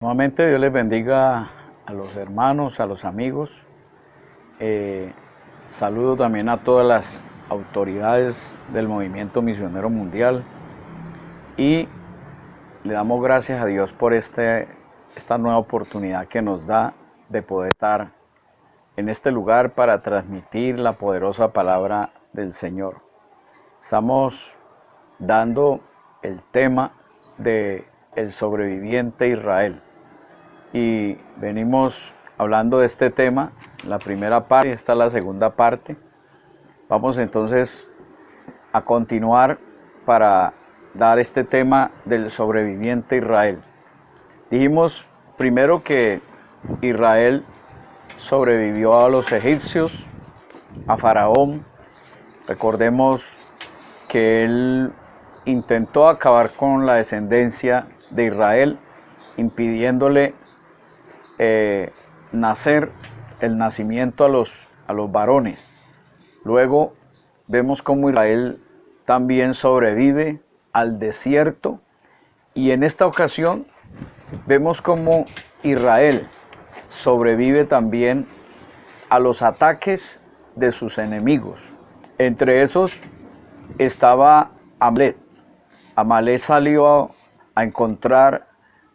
Nuevamente Dios les bendiga a los hermanos, a los amigos. Saludo también a todas las autoridades del movimiento misionero mundial y le damos gracias a Dios por esta nueva oportunidad que nos da de poder estar en este lugar para transmitir la poderosa palabra del Señor. Estamos dando el tema de el sobreviviente Israel. Y venimos hablando de este tema, la primera parte, esta es la segunda parte. Vamos entonces a continuar para dar este tema del sobreviviente Israel. Dijimos primero que Israel sobrevivió a los egipcios, a Faraón. Recordemos que él intentó acabar con la descendencia de Israel, impidiéndole nacer, el nacimiento a los varones. Luego vemos cómo Israel también sobrevive al desierto, y en esta ocasión vemos cómo Israel sobrevive también a los ataques de sus enemigos. Entre esos estaba Amalek. Amalek salió a encontrar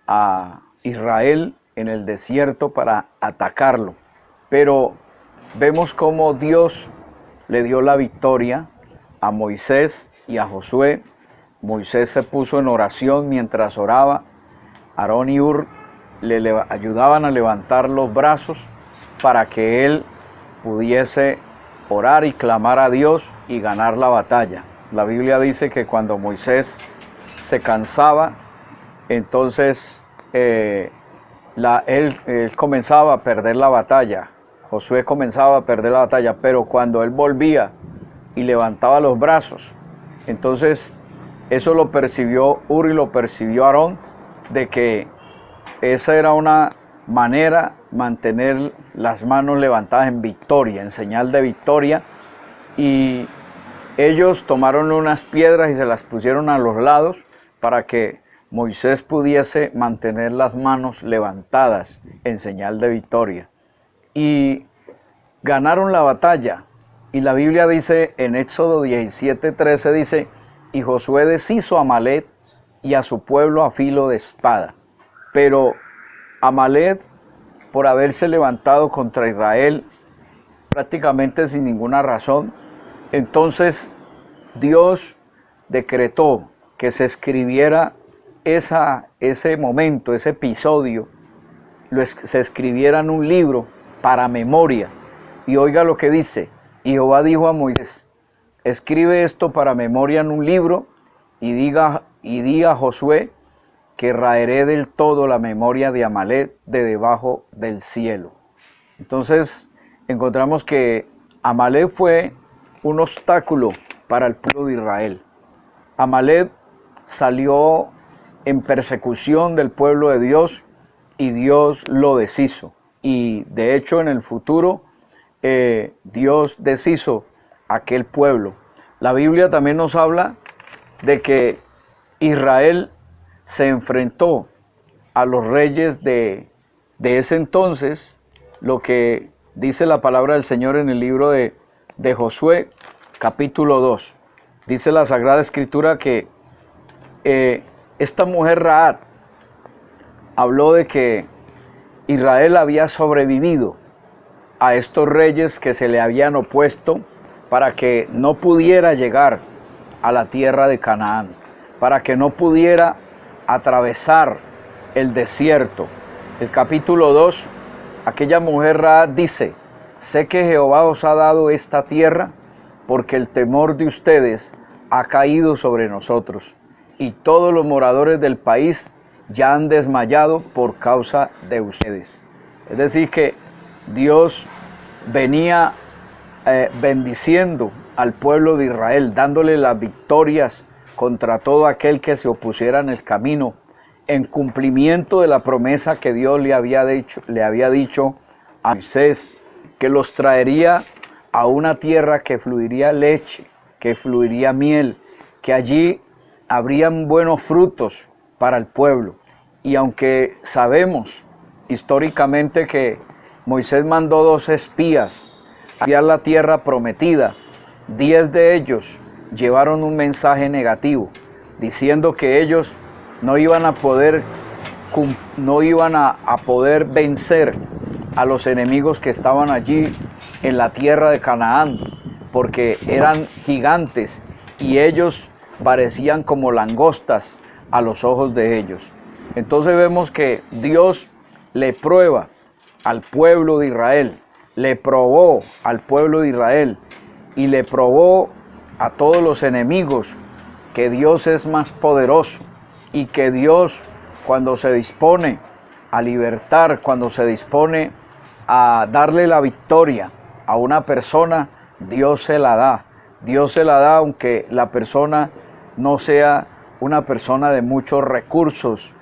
a Israel en el desierto para atacarlo, pero vemos cómo Dios le dio la victoria a Moisés y a Josué. Moisés se puso en oración mientras oraba. Aarón y Hur le ayudaban a levantar los brazos para que él pudiese orar y clamar a Dios y ganar la batalla. La Biblia dice que cuando Moisés se cansaba, entonces él comenzaba a perder la batalla. Josué comenzaba a perder la batalla, pero cuando él volvía y levantaba los brazos, entonces eso lo percibió Hur y lo percibió Aarón, de que esa era una manera mantener las manos levantadas en victoria, en señal de victoria. Y ellos tomaron unas piedras y se las pusieron a los lados para que Moisés pudiese mantener las manos levantadas en señal de victoria. Y ganaron la batalla. Y la Biblia dice en Éxodo 17:13, dice: y Josué deshizo a Amalek y a su pueblo a filo de espada. Pero Amalek, por haberse levantado contra Israel prácticamente sin ninguna razón, entonces Dios decretó que se escribiera ese momento, ese episodio, se escribiera en un libro para memoria. Y oiga lo que dice: y Jehová dijo a Moisés: escribe esto para memoria en un libro, y diga a Josué que raeré del todo la memoria de Amalek de debajo del cielo. Entonces encontramos que Amalek fue un obstáculo para el pueblo de Israel. Amalek salió en persecución del pueblo de Dios y Dios lo deshizo. Y de hecho en el futuro Dios deshizo aquel pueblo. La Biblia también nos habla de que Israel se enfrentó a los reyes de ese entonces, lo que dice la palabra del Señor en el libro de Josué, capítulo 2. Dice la Sagrada Escritura que esta mujer Rahab habló de que Israel había sobrevivido a estos reyes que se le habían opuesto para que no pudiera llegar a la tierra de Canaán, para que no pudiera atravesar el desierto. El capítulo 2, aquella mujer Rahab dice: sé que Jehová os ha dado esta tierra, porque el temor de ustedes ha caído sobre nosotros, y todos los moradores del país ya han desmayado por causa de ustedes. Es decir, que Dios venía bendiciendo al pueblo de Israel, dándole las victorias contra todo aquel que se opusiera en el camino, en cumplimiento de la promesa que Dios le había dicho a Moisés, que los traería a una tierra que fluiría leche, que fluiría miel, que allí habrían buenos frutos para el pueblo. Y aunque sabemos históricamente que Moisés mandó 2 espías a espiar la tierra prometida, 10 de ellos llevaron un mensaje negativo, diciendo que ellos no iban a poder vencer a los enemigos que estaban allí en la tierra de Canaán, porque eran gigantes y ellos parecían como langostas a los ojos de ellos. Entonces vemos que Dios le prueba al pueblo de Israel, le probó al pueblo de Israel y le probó a todos los enemigos que Dios es más poderoso y que Dios, cuando se dispone a libertar, cuando se dispone a darle la victoria a una persona, Dios se la da. Dios se la da aunque la persona no sea una persona de muchos recursos.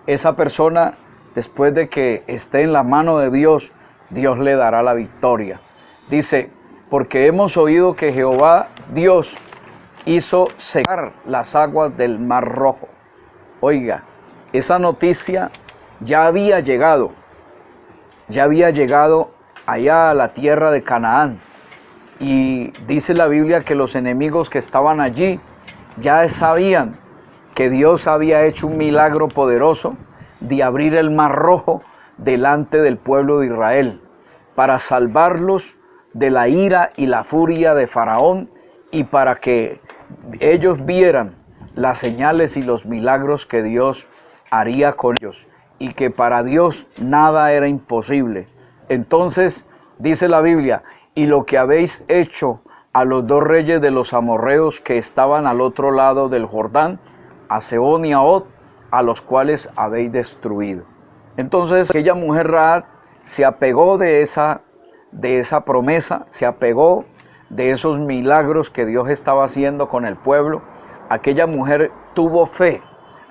Esa persona, después de que esté en la mano de Dios, Dios le dará la victoria. Dice, porque hemos oído que Jehová Dios hizo secar las aguas del Mar Rojo. Oiga, esa noticia ya había llegado allá a la tierra de Canaán. Y dice la Biblia que los enemigos que estaban allí ya sabían que Dios había hecho un milagro poderoso de abrir el Mar Rojo delante del pueblo de Israel para salvarlos de la ira y la furia de Faraón y para que ellos vieran las señales y los milagros que Dios haría con ellos y que para Dios nada era imposible. Entonces dice la Biblia, y lo que habéis hecho a los 2 reyes de los amorreos que estaban al otro lado del Jordán, a Sehón y a Og, a los cuales habéis destruido. Entonces aquella mujer Rahab se apegó de esa promesa, se apegó de esos milagros que Dios estaba haciendo con el pueblo. Aquella mujer tuvo fe,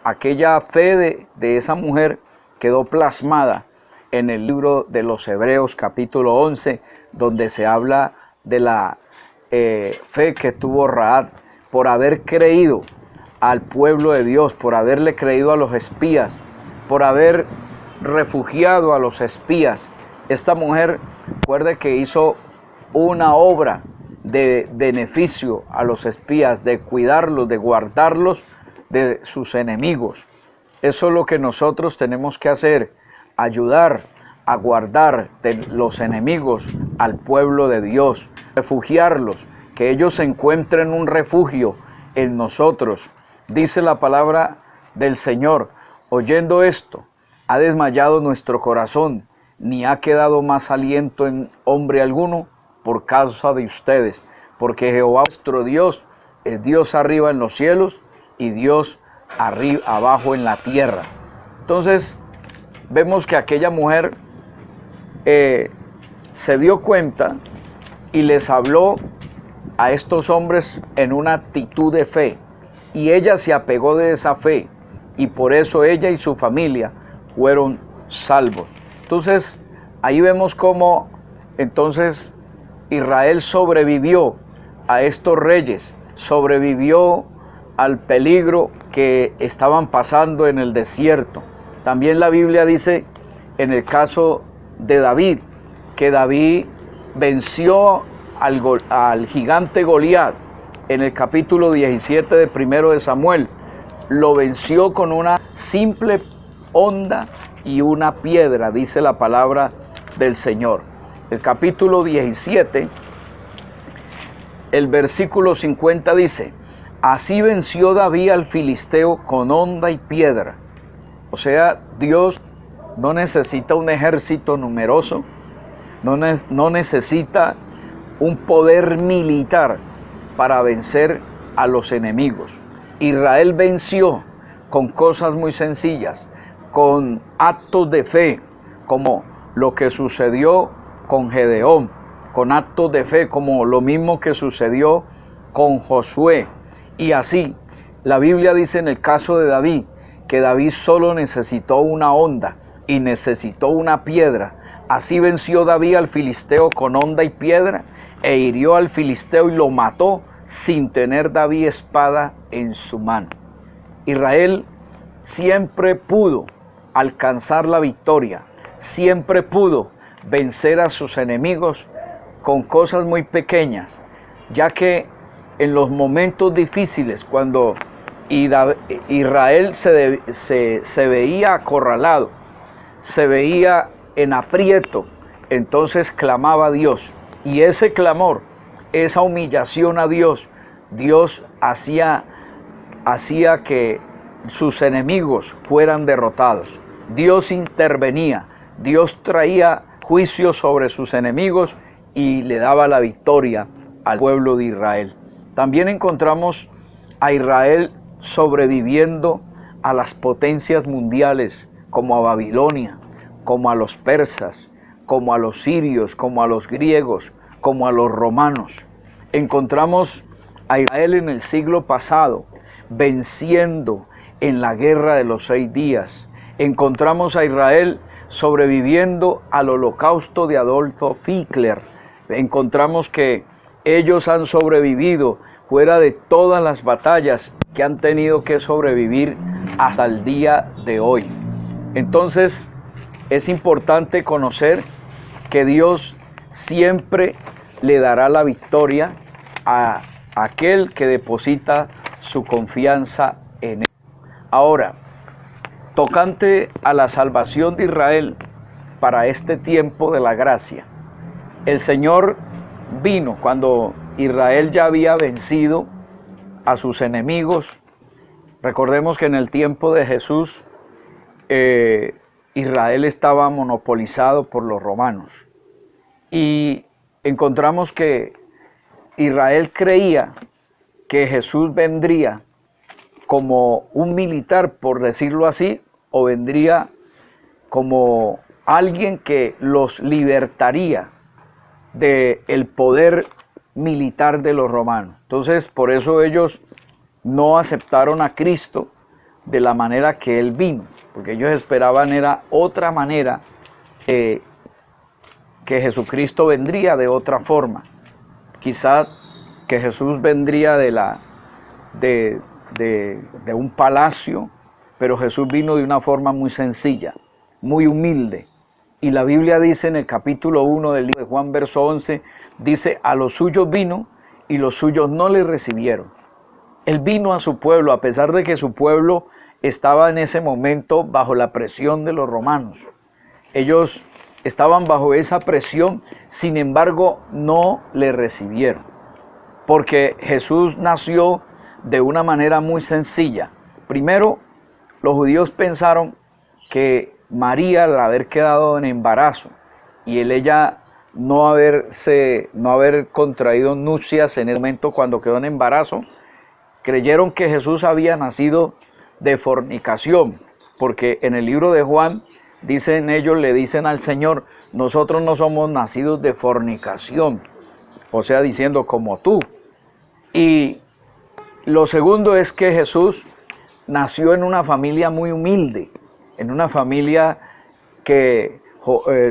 aquella fe de esa mujer quedó plasmada en el libro de los Hebreos capítulo 11, donde se habla de la fe que tuvo Rahab por haber creído al pueblo de Dios, por haberle creído a los espías, por haber refugiado a los espías. Esta mujer, recuerde que hizo una obra de beneficio a los espías, de cuidarlos, de guardarlos de sus enemigos. Eso es lo que nosotros tenemos que hacer, ayudar a guardar de los enemigos al pueblo de Dios, refugiarlos, que ellos encuentren un refugio en nosotros. Dice la palabra del Señor, oyendo esto, ha desmayado nuestro corazón, ni ha quedado más aliento en hombre alguno por causa de ustedes, porque Jehová nuestro Dios es Dios arriba en los cielos y Dios arriba, abajo en la tierra. Entonces vemos que aquella mujer se dio cuenta y les habló a estos hombres en una actitud de fe, y ella se apegó de esa fe, y por eso ella y su familia fueron salvos. Entonces ahí vemos cómo entonces Israel sobrevivió a estos reyes, sobrevivió al peligro que estaban pasando en el desierto. También la Biblia dice en el caso de David, que David venció al gigante Goliat en el capítulo 17 de 1 de Samuel. Lo venció con una simple honda y una piedra, dice la palabra del Señor. El capítulo 17, el versículo 50 dice, así venció David al filisteo con honda y piedra. O sea, Dios no necesita un ejército numeroso, no necesita un poder militar para vencer a los enemigos. Israel venció con cosas muy sencillas, con actos de fe, como lo que sucedió con Gedeón, con actos de fe, como lo mismo que sucedió con Josué. Y así, la Biblia dice en el caso de David, que David solo necesitó una honda y necesitó una piedra. Así venció David al filisteo con honda y piedra, e hirió al filisteo y lo mató sin tener David espada en su mano. Israel siempre pudo alcanzar la victoria. Siempre pudo vencer a sus enemigos con cosas muy pequeñas, ya que en los momentos difíciles, cuando Israel se veía acorralado, se veía en aprieto, entonces clamaba a Dios. Y ese clamor, esa humillación a Dios, Dios hacía que sus enemigos fueran derrotados. Dios intervenía, Dios traía juicio sobre sus enemigos y le daba la victoria al pueblo de Israel. También encontramos a Israel sobreviviendo a las potencias mundiales, como a Babilonia, como a los persas, como a los sirios, como a los griegos, como a los romanos. Encontramos a Israel en el siglo pasado venciendo en la guerra de los 6 días. Encontramos a Israel sobreviviendo al holocausto de Adolf Hitler. Encontramos que ellos han sobrevivido fuera de todas las batallas que han tenido que sobrevivir hasta el día de hoy. Entonces, es importante conocer que Dios siempre le dará la victoria a aquel que deposita su confianza en él. Ahora, tocante a la salvación de Israel para este tiempo de la gracia, el Señor vino cuando Israel ya había vencido a sus enemigos. Recordemos que en el tiempo de Jesús, Israel estaba monopolizado por los romanos. Y encontramos que Israel creía que Jesús vendría como un militar, por decirlo así, o vendría como alguien que los libertaría del poder militar de los romanos. Entonces, por eso ellos no aceptaron a Cristo de la manera que Él vino, porque ellos esperaban era otra manera, que Jesucristo vendría de otra forma. Quizá que Jesús vendría de un palacio, pero Jesús vino de una forma muy sencilla, muy humilde. Y la Biblia dice en el capítulo 1 del libro de Juan, verso 11, dice, a los suyos vino y los suyos no le recibieron. Él vino a su pueblo, a pesar de que su pueblo estaba en ese momento bajo la presión de los romanos. Ellos estaban bajo esa presión, sin embargo, no le recibieron. Porque Jesús nació de una manera muy sencilla. Primero, los judíos pensaron que María, al haber quedado en embarazo y ella no haber contraído nupcias en ese momento cuando quedó en embarazo, creyeron que Jesús había nacido de fornicación, porque en el libro de Juan dicen ellos, le dicen al Señor, nosotros no somos nacidos de fornicación, o sea, diciendo como tú. Y lo segundo es que Jesús nació en una familia muy humilde, en una familia que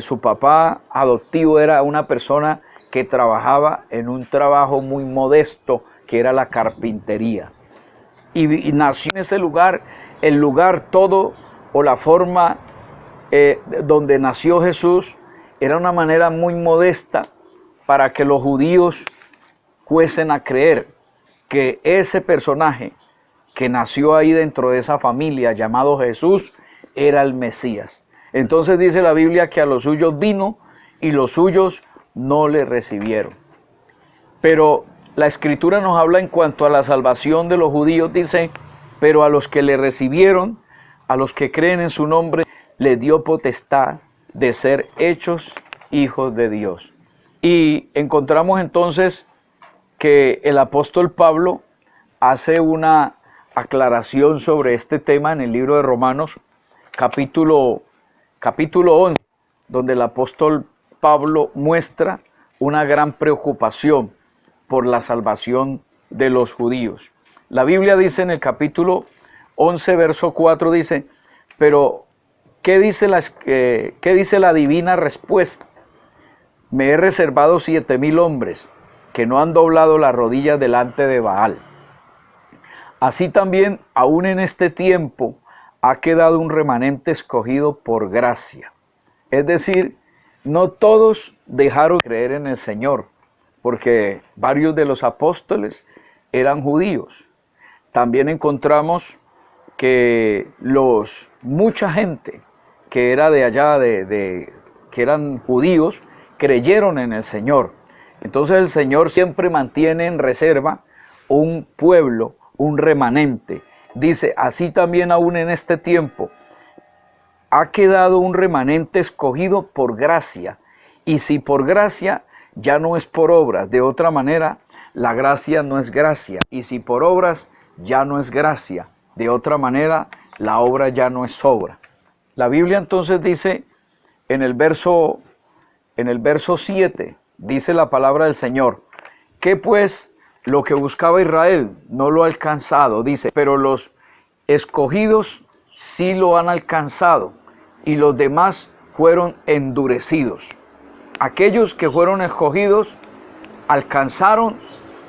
su papá adoptivo era una persona que trabajaba en un trabajo muy modesto, que era la carpintería. Y nació en ese lugar, el lugar todo, o la forma donde nació Jesús, era una manera muy modesta para que los judíos fuesen a creer que ese personaje que nació ahí dentro de esa familia llamado Jesús era el Mesías. Entonces dice la Biblia que a los suyos vino y los suyos no le recibieron. Pero la Escritura nos habla en cuanto a la salvación de los judíos, dice, pero a los que le recibieron, a los que creen en su nombre, les dio potestad de ser hechos hijos de Dios. Y encontramos entonces que el apóstol Pablo hace una aclaración sobre este tema en el libro de Romanos, capítulo 11, donde el apóstol Pablo muestra una gran preocupación por la salvación de los judíos. La Biblia dice en el capítulo 11, verso 4, dice, pero ¿qué dice la divina respuesta? Me he reservado 7,000 hombres que no han doblado la rodilla delante de Baal. Así también, aún en este tiempo, ha quedado un remanente escogido por gracia. Es decir, no todos dejaron de creer en el Señor, porque varios de los apóstoles eran judíos. También encontramos que mucha gente que era de allá, que eran judíos, creyeron en el Señor. Entonces el Señor siempre mantiene en reserva un pueblo, un remanente. Dice, así también aún en este tiempo ha quedado un remanente escogido por gracia. Y si por gracia, ya no es por obras. De otra manera, la gracia no es gracia. Y si por obras, ya no es gracia. De otra manera, la obra ya no es obra. La Biblia entonces dice, en el verso 7, dice la palabra del Señor, que pues lo que buscaba Israel no lo ha alcanzado, dice, pero los escogidos sí lo han alcanzado y los demás fueron endurecidos. Aquellos que fueron escogidos alcanzaron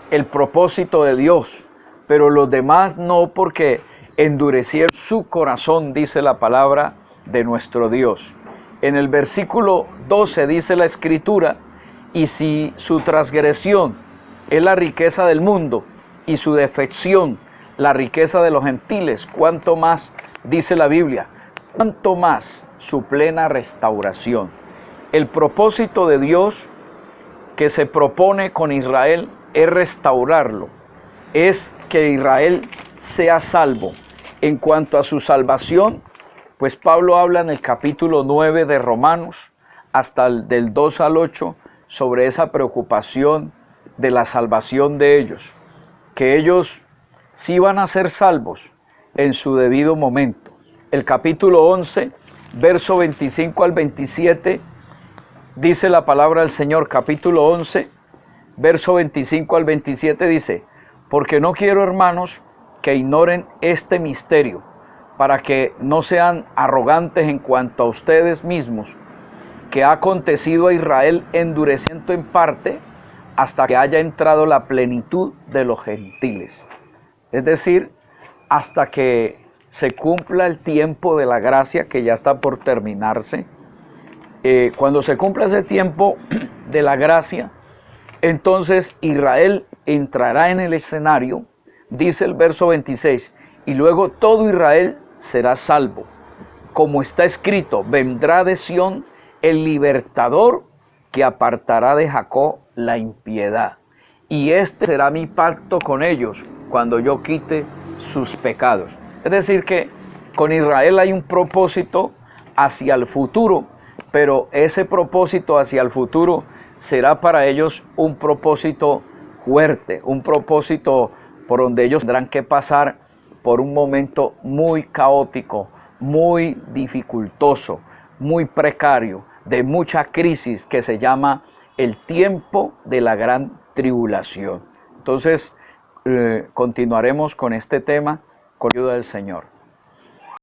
el propósito de Dios, pero los demás no, porque endurecieron su corazón, dice la palabra de nuestro Dios. En el versículo 12 dice la Escritura, y si su transgresión es la riqueza del mundo y su defección la riqueza de los gentiles, cuánto más, dice la Biblia, cuánto más su plena restauración. El propósito de Dios que se propone con Israel es restaurarlo, es que Israel sea salvo. En cuanto a su salvación, pues Pablo habla en el capítulo 9 de Romanos, hasta del 2 al 8, sobre esa preocupación de la salvación de ellos, que ellos sí van a ser salvos en su debido momento. El capítulo 11, verso 25 al 27, dice la palabra del Señor, capítulo 11, verso 25 al 27 dice, porque no quiero, hermanos, que ignoren este misterio, para que no sean arrogantes en cuanto a ustedes mismos, que ha acontecido a Israel endureciendo en parte hasta que haya entrado la plenitud de los gentiles. Es decir, hasta que se cumpla el tiempo de la gracia que ya está por terminarse. Cuando se cumpla ese tiempo de la gracia, entonces Israel entrará en el escenario, dice el verso 26, y luego todo Israel será salvo. Como está escrito, vendrá de Sión el libertador que apartará de Jacob la impiedad. Y este será mi pacto con ellos cuando yo quite sus pecados. Es decir que con Israel hay un propósito hacia el futuro, pero ese propósito hacia el futuro será para ellos un propósito fuerte, un propósito por donde ellos tendrán que pasar por un momento muy caótico, muy dificultoso, muy precario, de mucha crisis, que se llama el tiempo de la gran tribulación. Entonces, continuaremos con este tema con ayuda del Señor.